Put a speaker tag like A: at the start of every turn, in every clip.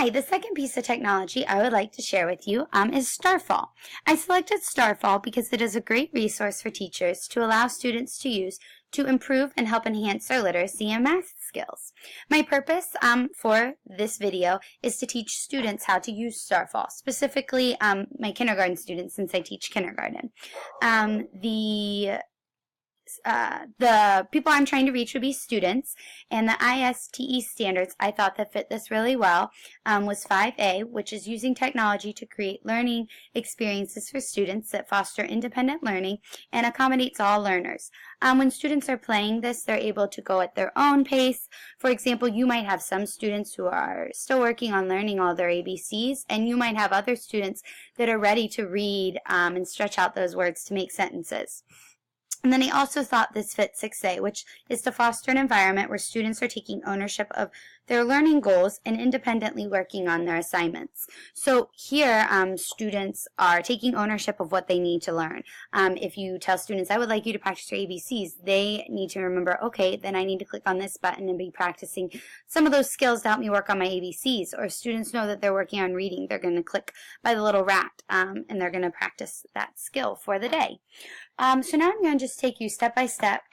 A: Hi, the second piece of technology I would like to share with you is Starfall. I selected Starfall because it is a great resource for teachers to allow students to use to improve and help enhance their literacy and math skills. My purpose for this video is to teach students how to use Starfall, specifically my kindergarten students since I teach kindergarten. The people I'm trying to reach would be students, and the ISTE standards I thought that fit this really well was 5A, which is using technology to create learning experiences for students that foster independent learning and accommodates all learners. When students are playing this, they're able to go at their own pace. For example, you might have some students who are still working on learning all their ABCs, and you might have other students that are ready to read and stretch out those words to make sentences. And then I also thought this fit 6A, which is to foster an environment where students are taking ownership of their learning goals and independently working on their assignments. So here, students are taking ownership of what they need to learn. If you tell students, I would like you to practice your ABCs, they need to remember, okay, then I need to click on this button and be practicing some of those skills to help me work on my ABCs. Or if students know that they're working on reading, they're going to click by the little rat, and they're going to practice that skill for the day. So now I'm going to just take you step by step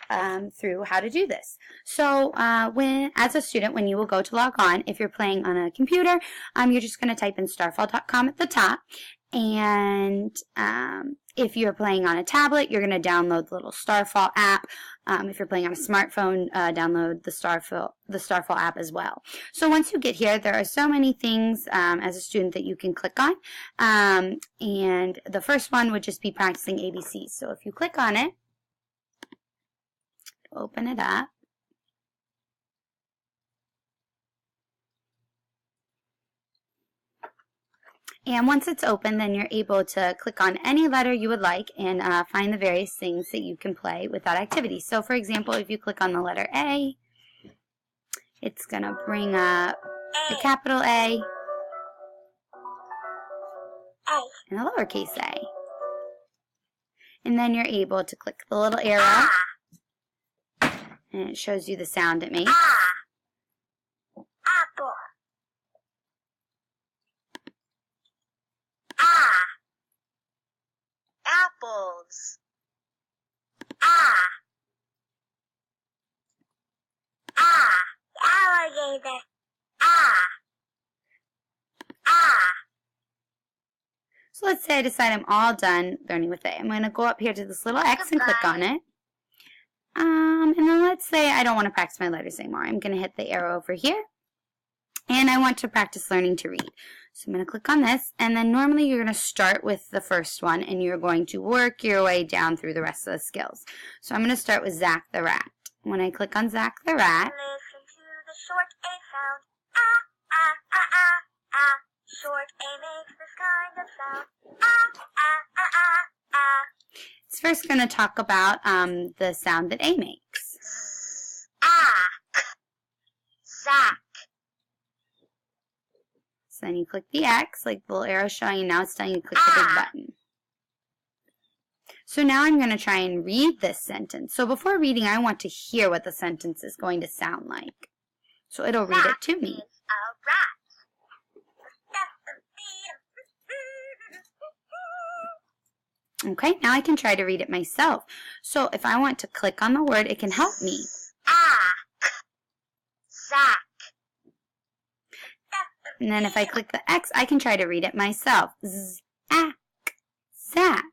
A: through how to do this. So as a student, when you will go to log on, if you're playing on a computer, you're just going to type in starfall.com at the top. And if you're playing on a tablet, you're going to download the little Starfall app. If you're playing on a smartphone, download the Starfall app as well. So once you get here, there are so many things as a student that you can click on. And the first one would just be practicing ABCs. So if you click on it, open it up. And once it's open, then you're able to click on any letter you would like and find the various things that you can play with that activity. So for example, if you click on the letter A, it's going to bring up the capital A and the lowercase a. And then you're able to click the little arrow, and it shows you the sound it makes.
B: Apple. Apples. Alligator.
A: So let's say I decide I'm all done learning with it. I'm going to go up here to this little X and click on it. And then let's say I don't want to practice my letters anymore. I'm going to hit the arrow over here. And I want to practice learning to read. So I'm going to click on this, and then normally you're going to start with the first one, and you're going to work your way down through the rest of the skills. So I'm going to start with Zach the Rat. When I click on Zach the Rat,
B: listen to the short A sound. Short A makes this kind of sound.
A: it's first going to talk about the sound that A makes.
B: Zach.
A: So then you click the X, like the little arrow showing, and now it's telling you to click the big button. So now I'm going to try and read this sentence. So before reading, I want to hear what the sentence is going to sound like. So it'll read it to me. Okay, now I can try to read it myself. So if I want to click on the word, it can help me.
B: Zach.
A: And then if I click the X, I can try to read it myself. Zack, Zach.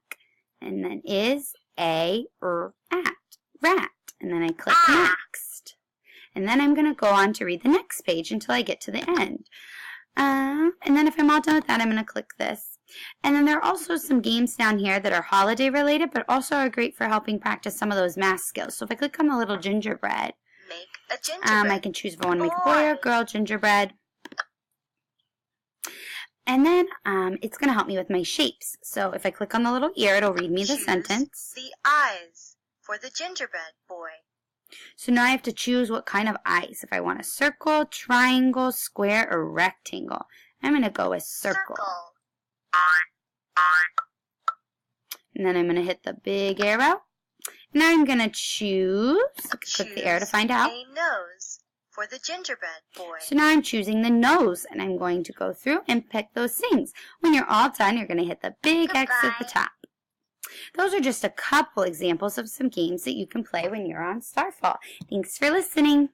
A: And then is, at, rat. And then I click next. And then I'm going to go on to read the next page until I get to the end. And then if I'm all done with that, I'm going to click this. And then there are also some games down here that are holiday related, but also are great for helping practice some of those math skills. So if I click on the little gingerbread,
B: make a gingerbread.
A: I can choose if I want to make a boy or girl gingerbread. And then it's going to help me with my shapes. So if I click on the little ear, it'll read me the sentence.
B: The eyes for the gingerbread boy.
A: So now I have to choose what kind of eyes. If I want a circle, triangle, square, or rectangle. I'm going to go with circle. And then I'm going to hit the big arrow. Now I'm going to choose. Click the arrow to find out.
B: A nose for the gingerbread boy.
A: So now I'm choosing the nose, and I'm going to go through and pick those things. When you're all done, you're going to hit the big X at the top. Those are just a couple examples of some games that you can play when you're on Starfall. Thanks for listening.